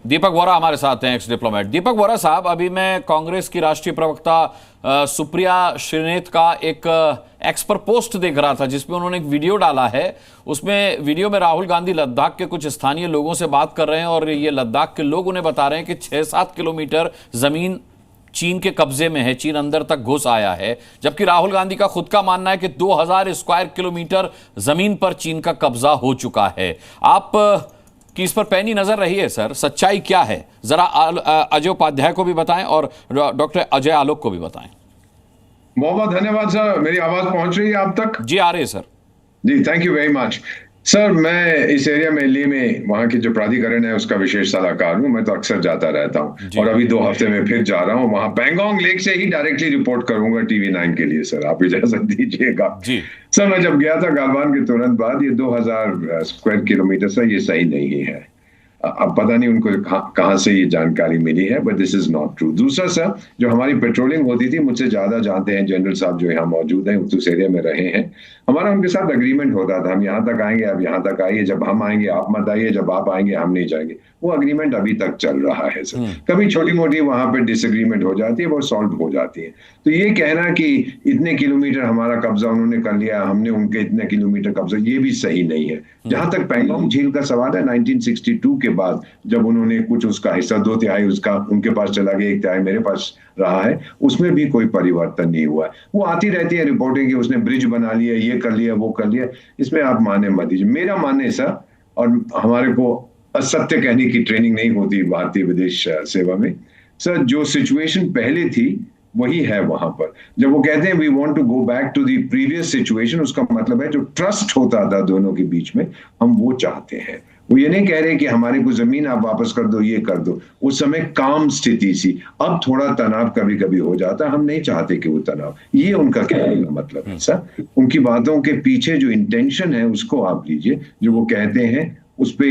दीपक वोरा हमारे साथ हैं, एक्स डिप्लोमेट। दीपक वोरा साहब, अभी मैं कांग्रेस की राष्ट्रीय प्रवक्ता सुप्रिया श्रीनेत का एक एक्स पर पोस्ट देख रहा था जिसमें उन्होंने एक वीडियो डाला है। उसमें वीडियो में राहुल गांधी लद्दाख के कुछ स्थानीय लोगों से बात कर रहे हैं और ये लद्दाख के लोग उन्हें बता रहे हैं कि 6-7 किलोमीटर जमीन चीन के कब्जे में है, चीन अंदर तक घुस आया है, जबकि राहुल गांधी का खुद का मानना है कि 2000 स्क्वायर किलोमीटर जमीन पर चीन का कब्जा हो चुका है। आप कि इस पर पैनी नजर रही है सर, सच्चाई क्या है? जरा अजय उपाध्याय को भी बताएं और डॉक्टर अजय आलोक को भी बताएं। बहुत बहुत धन्यवाद सर। मेरी आवाज पहुंच रही है आप तक? जी आ रही है सर। जी, thank you very much sir. मैं इस एरिया में लेह में वहाँ के जो प्राधिकरण है उसका विशेष सलाहकार हूँ। मैं तो अक्सर जाता रहता हूँ और अभी 2 हफ्ते में फिर जा रहा हूँ वहाँ। पैंगोंग लेक से ही डायरेक्टली रिपोर्ट करूंगा TV9 के लिए सर, आप इजाजत दीजिएगा। जी सर, मैं जब गया था गालवान के तुरंत बाद, ये 2000 स्क्वायर किलोमीटर सर ये सही नहीं है। अब पता नहीं उनको कहाँ से ये जानकारी मिली है, but this is not true. दूसरा सर, जो हमारी पेट्रोलिंग होती थी, मुझसे ज्यादा जानते हैं जनरल साहब जो यहाँ मौजूद हैं, उस एरिया में रहे हैं। हमारा उनके साथ अग्रीमेंट होता था, हम यहाँ तक आएंगे, आप यहाँ तक आइए, जब हम आएंगे आप मत आइए, जब आप आएंगे हम नहीं जाएंगे। वो अग्रीमेंट अभी तक चल रहा है सर। कभी छोटी मोटी वहां पे डिसएग्रीमेंट हो जाती है, वो सॉल्व हो जाती है। तो ये कहना कि इतने किलोमीटर हमारा कब्जा उन्होंने कर लिया, हमने उनके इतने किलोमीटर कब्जा, ये भी सही नहीं है। जहां तक पैंगोंग झील का सवाल है, 1962 के बाद जब उन्होंने कुछ उसका हिस्सा 2/3 उसका उनके पास चला गया, 1/3 मेरे पास रहा है, उसमें भी कोई परिवर्तन नहीं हुआ है। वो आती रहती है रिपोर्टिंग कि उसने ब्रिज बना लिया, ये कर लिया, वो कर लिया। इसमें आप माने मत दीजिए। मेरा मानने सर, और हमारे को असत्य कहने की ट्रेनिंग नहीं होती भारतीय विदेश सेवा में सर, जो सिचुएशन पहले थी वही है वहां पर। जब वो कहते हैं we want to go back to the previous situation, उसका मतलब है जो ट्रस्ट होता था दोनों के बीच में, हम वो चाहते हैं। वो ये नहीं कह रहे कि हमारी को जमीन आप वापस कर दो, ये कर दो। उस समय काम स्थिति सी, अब थोड़ा तनाव कभी कभी हो जाता है, हम नहीं चाहते कि वो तनाव, ये उनका कहने का मतलब है सर। उनकी बातों के पीछे जो इंटेंशन है उसको आप लीजिए, जो वो कहते हैं उस पे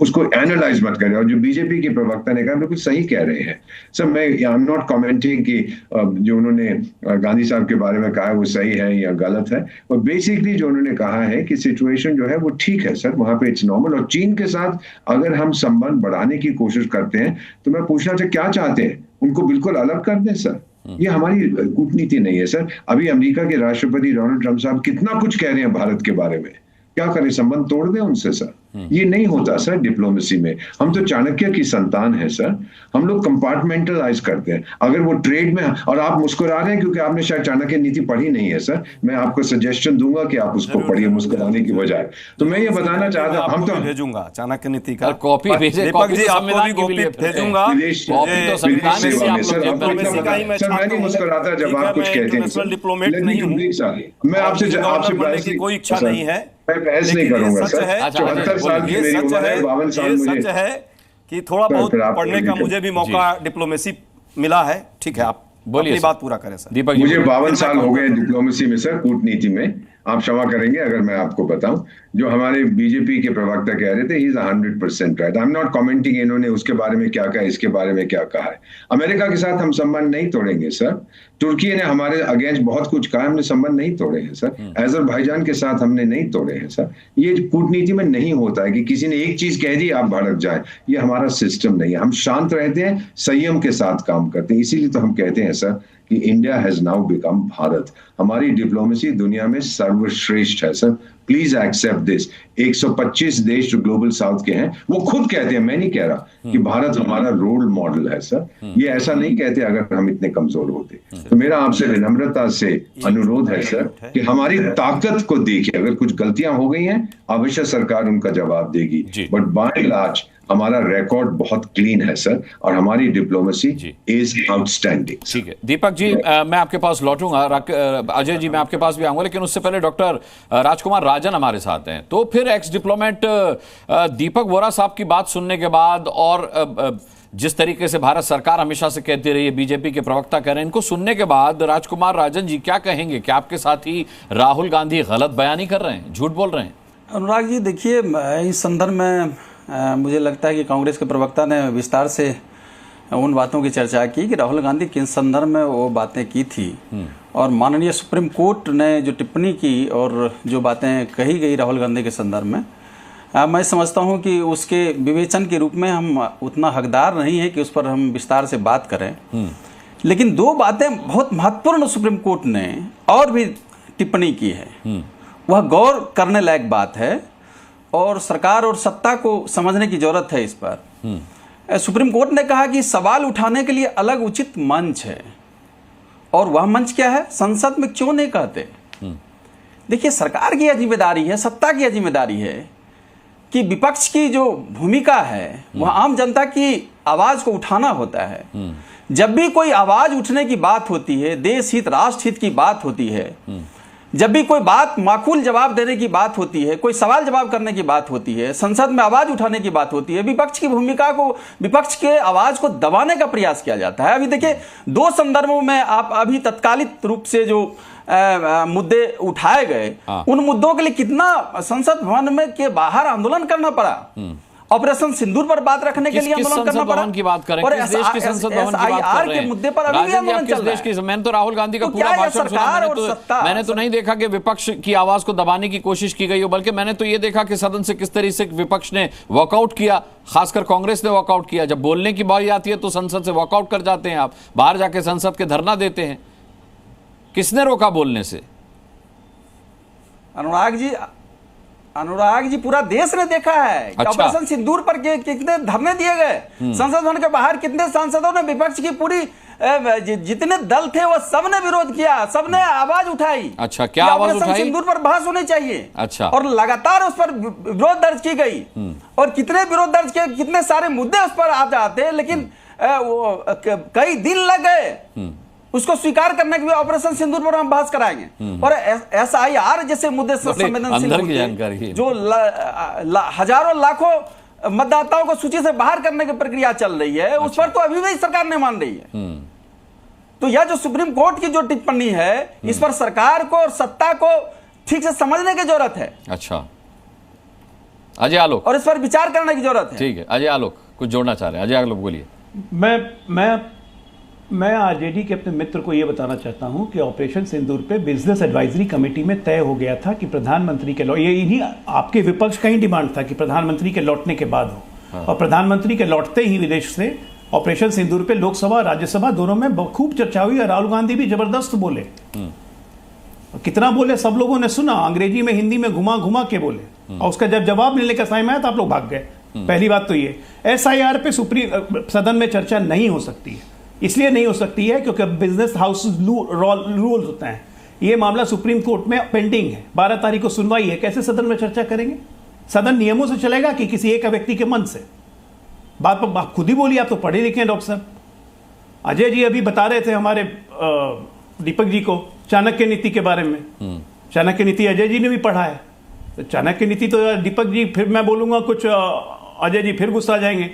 उसको एनालाइज मत करें। और जो बीजेपी के प्रवक्ता ने कहा बिल्कुल सही कह रहे हैं सर। मैं आई एम नॉट कमेंटिंग कि जो उन्होंने गांधी साहब के बारे में कहा है वो सही है या गलत है, और बेसिकली जो उन्होंने कहा है कि सिचुएशन जो है वो ठीक है सर, वहां पे इट्स नॉर्मल। और चीन के साथ अगर हम संबंध बढ़ाने की कोशिश करते हैं तो मैं पूछना चाहिए क्या चाहते हैं, उनको बिल्कुल अलग कर दें सर? ये हमारी कूटनीति नहीं है सर। अभी अमेरिका के राष्ट्रपति डोनाल्ड ट्रंप साहब कितना कुछ कह रहे हैं भारत के बारे में, क्या करें, संबंध तोड़ दें उनसे सर? ये नहीं होता सर डिप्लोमेसी में। हम तो चाणक्य की संतान है सर, हम लोग कंपार्टमेंटलाइज करते हैं। अगर वो ट्रेड में, और आप मुस्कुरा रहे हैं क्योंकि आपने शायद चाणक्य नीति पढ़ी नहीं है सर, मैं आपको सजेशन दूंगा कि आप उसको पढ़िए मुस्कुराने की बजाय। तो मैं ये बताना चाहता हूँ, हम तो भेजूंगा चाणक्य नीति का कॉपी भेजेंगे, दीपक जी आपको भी कॉपी भेजूंगा। मैं नहीं मुस्कुराता जब आप कुछ कहते हैं। डिप्लोमेट नहीं हूँ मैं, आपसे कोई इच्छा नहीं है, मैं बहस नहीं करूंगा सर। 74 साल की मेरी उम्र है, 52 साल मुझे। सच है कि थोड़ा बहुत पढ़ने का मुझे भी मौका डिप्लोमेसी मिला है। ठीक है, आप बोलिए, बात पूरा करें सर। दीपक, मुझे 52 साल हो गए डिप्लोमेसी में सर, कूटनीति में। आप क्षमा करेंगे अगर मैं आपको बताऊं, जो हमारे बीजेपी के प्रवक्ता कह रहे थे, he is 100% right. I am not commenting इन्होंने उसके बारे में क्या कहा, इसके बारे में क्या कहा है। अमेरिका के साथ हम संबंध नहीं तोड़ेंगे सर। तुर्की ने हमारे अगेंस्ट बहुत कुछ कहा, हमने संबंध नहीं तोड़े हैं सर। अजरबैजान के साथ हमने नहीं तोड़े हैं सर। ये कूटनीति में नहीं होता है कि किसी ने एक चीज कह दी आप भड़क जाए, ये हमारा सिस्टम नहीं है। हम शांत रहते हैं, संयम के साथ काम करते हैं। इसीलिए तो हम कहते हैं सर कि India has now become Bharat. हमारी डिप्लोमेसी दुनिया में सर्वश्रेष्ठ है सर, प्लीज एक्सेप्ट दिस। 125 देश जो ग्लोबल साउथ के हैं वो खुद कहते हैं, मैं नहीं कह रहा, कि भारत हमारा रोल मॉडल है सर। ये ऐसा नहीं कहते अगर हम इतने कमजोर होते। तो मेरा आपसे विनम्रता से अनुरोध है सर कि हमारी ताकत को देखिए। अगर कुछ गलतियां हो गई हैं, अवश्य सरकार उनका जवाब देगी, बट बाय एंड लार्ज हमारा रिकॉर्ड बहुत क्लीन है सर, और हमारी डिप्लोमेसी इज आउटस्टैंडिंग। ठीक है दीपक जी, मैं आपके पास लौटूंगा। अजय जी, मैं आपके पास भी आऊंगा, लेकिन उससे पहले डॉक्टर राजकुमार राजन हमारे साथ हैं। तो फिर एक्स डिप्लोमेट दीपक वोरा साहब की बात सुनने के बाद, और जिस तरीके से भारत सरकार हमेशा से कहती रही है, बीजेपी के प्रवक्ता कह रहे हैं, इनको सुनने के बाद राजकुमार राजन जी क्या कहेंगे? क्या आपके साथी राहुल गांधी गलत बयानी कर रहे हैं, झूठ बोल रहे हैं? अनुराग जी देखिए, इस संदर्भ में मुझे लगता है कि कांग्रेस के प्रवक्ता ने विस्तार से उन बातों की चर्चा की कि राहुल गांधी किस संदर्भ में वो बातें की थी, और माननीय सुप्रीम कोर्ट ने जो टिप्पणी की और जो बातें कही गई राहुल गांधी के संदर्भ में, मैं समझता हूं कि उसके विवेचन के रूप में हम उतना हकदार नहीं है कि उस पर हम विस्तार से बात करें। लेकिन दो बातें बहुत महत्वपूर्ण सुप्रीम कोर्ट ने और भी टिप्पणी की है, वह गौर करने लायक बात है और सरकार और सत्ता को समझने की जरूरत है इस पर। सुप्रीम कोर्ट ने कहा कि सवाल उठाने के लिए अलग उचित मंच है, और वह मंच क्या है, संसद में क्यों नहीं कहते। देखिए, सरकार की यह जिम्मेदारी है, सत्ता की यह जिम्मेदारी है कि विपक्ष की जो भूमिका है वह आम जनता की आवाज को उठाना होता है। जब भी कोई आवाज उठने की बात होती है, देश हित राष्ट्र हित की बात होती है, जब भी कोई बात माकूल जवाब देने की बात होती है, कोई सवाल जवाब करने की बात होती है, संसद में आवाज उठाने की बात होती है, विपक्ष की भूमिका को, विपक्ष के आवाज को दबाने का प्रयास किया जाता है। अभी देखिए, दो संदर्भों में आप अभी तत्कालिक रूप से जो मुद्दे उठाए गए, उन मुद्दों के लिए कितना संसद भवन में के बाहर आंदोलन करना पड़ा। ऑपरेशन सिंदूर पर बात रखने के लिए आंदोलन करना पड़ा। की बात करें, किस देश की संसद भवन की बात कर रहे हैं? मुद्दे पर अभी भी आंदोलन चल रहा है। मैंने तो राहुल गांधी का पूरा भाषण सुना, मैंने तो नहीं देखा कि विपक्ष की आवाज को दबाने की कोशिश की गई हो, बल्कि मैंने तो ये देखा कि सदन से किस तरीके से विपक्ष ने वॉकआउट किया, खासकर कांग्रेस ने वॉकआउट किया। जब बोलने की बारी आती है तो संसद से वॉकआउट कर जाते हैं, आप बाहर जाके संसद के धरना देते हैं। किसने रोका बोलने से? अनुराग जी, पूरा देश ने देखा है। अच्छा। ऑपरेशन सिंदूर पर कितने धरने दिए गए, संसद भवन के बाहर कितने सांसदों ने विपक्ष की पूरी जितने दल थे वो सबने विरोध किया, सबने आवाज उठाई। अच्छा, क्या आवाज उठाई? सिंदूर पर बहस होनी चाहिए। अच्छा। और लगातार उस पर विरोध दर्ज की गई, और कितने विरोध दर्ज किए, कितने सारे मुद्दे उस पर आ जाते, लेकिन कई दिन लग गए उसको स्वीकार करने के लिए। ऑपरेशन सिंदूर पर हम बहस कराएंगे, और SIR जैसे मुद्दे संवेदनशील मुद्दे जो हजारों लाखों मतदाताओं को सूची से बाहर करने की प्रक्रिया चल रही है, उस पर तो अभी भी सरकार नहीं मान रही है। तो यह जो सुप्रीम कोर्ट की जो टिप्पणी है, इस पर सरकार को और सत्ता को ठीक से समझने की जरूरत है। अच्छा, अजय आलोक, और इस पर विचार करने की जरूरत है। ठीक है, अजय आलोक कुछ जोड़ना चाह रहे हैं। अजय आलोक बोलिए। मैं आरजेडी के अपने मित्र को यह बताना चाहता हूं कि ऑपरेशन सिंदूर पे बिजनेस एडवाइजरी कमेटी में तय हो गया था कि प्रधानमंत्री के ये इन्हीं आपके विपक्ष का ही डिमांड था कि प्रधानमंत्री के लौटने के बाद हो। हाँ। और प्रधानमंत्री के लौटते ही विदेश से ऑपरेशन सिंदूर पे लोकसभा राज्यसभा दोनों में खूब चर्चा हुई, और राहुल गांधी भी जबरदस्त बोले। कितना बोले सब लोगों ने सुना, अंग्रेजी में हिंदी में घुमा घुमा के बोले, और उसका जब जवाब मिलने का समय आया तो आप लोग भाग गए। पहली बात तो ये SIR पे सदन में चर्चा नहीं हो सकती है, इसलिए नहीं हो सकती है क्योंकि बिजनेस हाउस रूल्स होते हैं। ये मामला सुप्रीम कोर्ट में पेंडिंग है, 12 तारीख को सुनवाई है। कैसे सदन में चर्चा करेंगे? सदन नियमों से चलेगा कि किसी एक व्यक्ति के मन से? बात पर आप खुद ही बोलिए, आप तो पढ़े लिखे हैं डॉक्टर साहब। अजय जी अभी बता रहे थे हमारे दीपक जी को चाणक्य नीति के बारे में। चाणक्य नीति अजय जी ने भी पढ़ा है, तो चाणक्य नीति तो दीपक जी, फिर मैं बोलूंगा कुछ, अजय जी फिर गुस्सा जाएंगे।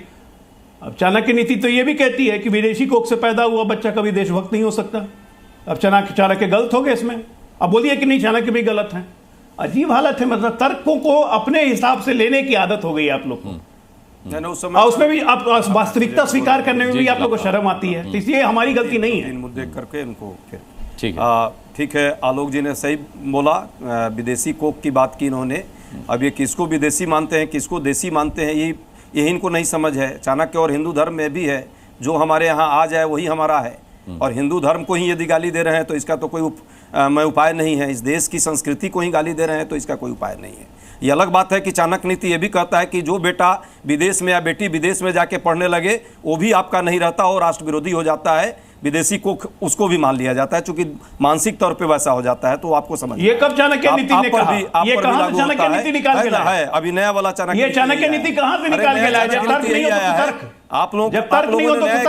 अब चाणक्य नीति तो यह भी कहती है कि विदेशी कोख से पैदा हुआ बच्चा कभी देशभक्त नहीं हो सकता। अब चाणक्य गलत हो गए इसमें, अब बोलिए कि नहीं चाणक्य भी गलत है। अजीब हालत है, मतलब तर्कों को अपने हिसाब से लेने की आदत हो गई है आप लोग को। उसमें भी आप वास्तविकता स्वीकार करने में भी आप लोग को शर्म आती है, इसलिए हमारी गलती नहीं है। इन मुद्दे करके इनको ठीक है। आलोक जी ने सही बोला, विदेशी कोख की बात की इन्होंने। अब ये किसको विदेशी मानते हैं, किसको देसी मानते हैं, यही इनको नहीं समझ है। चाणक्य और हिंदू धर्म में भी है, जो हमारे यहाँ आ जाए वही हमारा है, और हिंदू धर्म को ही यदि गाली दे रहे हैं तो इसका तो कोई उपाय नहीं है। इस देश की संस्कृति को ही गाली दे रहे हैं तो इसका कोई उपाय नहीं है। ये अलग बात है कि चाणक्य नीति ये भी कहता है कि जो बेटा विदेश में या बेटी विदेश में जाके पढ़ने लगे वो भी आपका नहीं रहता और राष्ट्र विरोधी हो जाता है। विदेशी को उसको भी मान लिया जाता है, चूंकि मानसिक तौर पे वैसा हो जाता है। तो आपको समझ ये कब चाणक्य नीति ने कहा? ये कहां से चाणक्य नीति निकाल के लाया है? अभी नया वाला चाणक्य, ये चाणक्य नीति कहां से निकाल के लाया? जब तर्क नहीं हो तो तर्क, आप लोग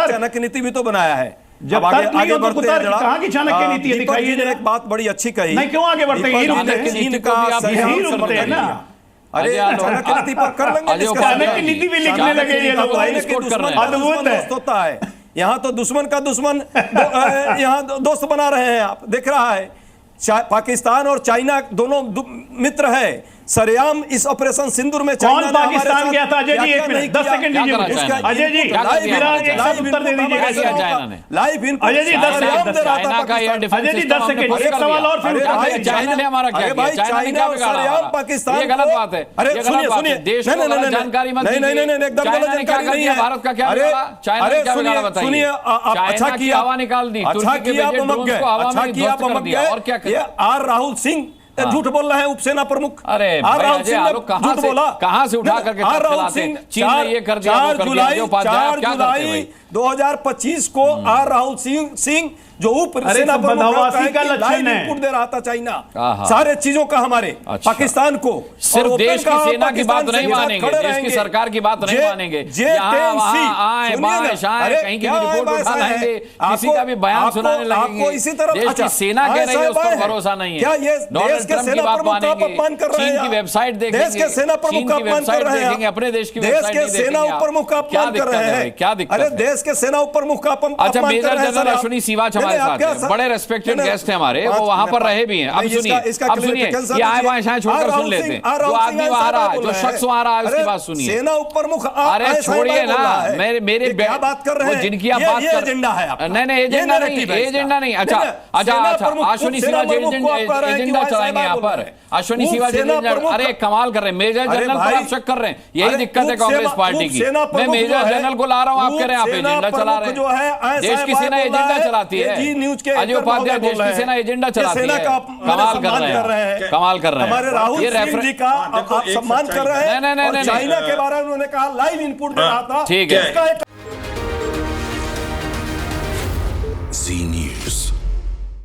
चाणक्य नीति भी तो बनाया है। जब आगे बढ़ते हैं, कहां की चाणक्य नीति दिखाइए। एक बात बड़ी अच्छी कही, नहीं क्यों आगे बढ़ते हैं? अरे चाणक्य नीति पर कर लेंगे, चाणक्य नीति भी लिखने लगे ये लोग। अद्भुत होता है। यहाँ तो दुश्मन का दुश्मन यहाँ दोस्त बना रहे हैं। आप देख रहा है, पाकिस्तान और चाइना दोनों मित्र है। सरेआम इस ऑपरेशन सिंदूर में कौन पाकिस्तान गया था? अजय जी, एक मिनट, 10 सेकंड दीजिए मुझे। अजय जी, मेरा एक सब उत्तर दे दीजिए। Live Ajay ji 10 second, Ajay ji 10 second, एक सवाल और फिर चाइना ने हमारा क्या किया? चाइना ने क्या बिगाड़ा? पाकिस्तान, ये गलत बात है। अरे ये गलत बात है। देश को गलत जानकारी मत दीजिए। नहीं, एकदम गलत जानकारी नहीं है। भारत का क्या बिगाड़ा? चाइना ने क्या बिगाड़ा बताइए? सुनिए, अच्छा किया, हवा निकाल दी, अच्छा किया आप अमक गए, अच्छा किया आप अमक गए। और क्या ये आर राहुल सिंह झूठ बोल रहे हैं, उपसेना प्रमुख। अरे आर राहुल सिंह ने झूठ बोला। कहां से उठा करके आर राहुल सिंह चीन ने ये कर दिया, वो कर दिया, जो उपाध्याय आप क्या करते हैं भाई? 2025 को आर राहुल सिंह जो उप सेना बदहवासी का लक्षण है, इनपुट दे रहा था चाइना सारे चीजों का हमारे पाकिस्तान को। सिर्फ देश की सेना की बात नहीं मानेंगे, देश की सरकार की बात नहीं मानेंगे, यहाँ वहाँ आए बाएं शाएं कहीं की भी रिपोर्ट उठा लाएंगे, किसी का भी बयान सुनाने लगेंगे। इसी तरह देश की सेना कह रही है, उस पर भरोसा नहीं है। डोनाल्ड ट्रंप की बात मानेंगे, चीन की वेबसाइट देखेंगे, देश के सेना प्रमुख का अपमान कर रहे हैं, अपने देश की देश के सेना उप प्रमुख का अपमान कर रहे हैं। क्या दिक्कत है? अरे देश के सेना उप प्रमुख का अपमान कर रहे हैं। अच्छा, मेजर जनरल अश्विनी सिवाच हमारे साथ हैं, बड़े रेस्पेक्टेड गेस्ट हैं हमारे, वो वहां पर रहे भी हैं। अब सुनिए, ये आए बाएं शाएं छोड़कर सुन लेते हैं। जो आदमी वहां रहा, जो शख्स वहां रहा, उसकी बात सुनिए। सेना उप प्रमुख, अरे छोड़िए ना, मेरे क्या बात कर रहे हैं? जिनकी आप बात कर, एजेंडा है आपका। नहीं एजेंडा नहीं। अच्छा अश्विनी सिवाच एजेंडा चलाएंगे यहाँ पर। अश्विनी सिवाच एजेंडा, अरे कमाल कर रहे हैं। मेजर जनरल पर आप शक कर रहे हैं, यही दिक्कत है कांग्रेस पार्टी की। मैं मेजर जनरल को ला रहा हूँ, आप कह रहे हैं आप एजेंडा चला रहे हैं। देश की सेना एजेंडा चलाती है। अजय उपाध्याय देश की सेना एजेंडा चलाती है। कमाल कर रहे हैं, कमाल कर रहे हैं। हमारे राहुल सिंह जी का आप सम्मान कर रहे हैं। नहीं, चाइना के बारे में उन्होंने कहा लाइव इनपुट दे रहा था। ठीक है।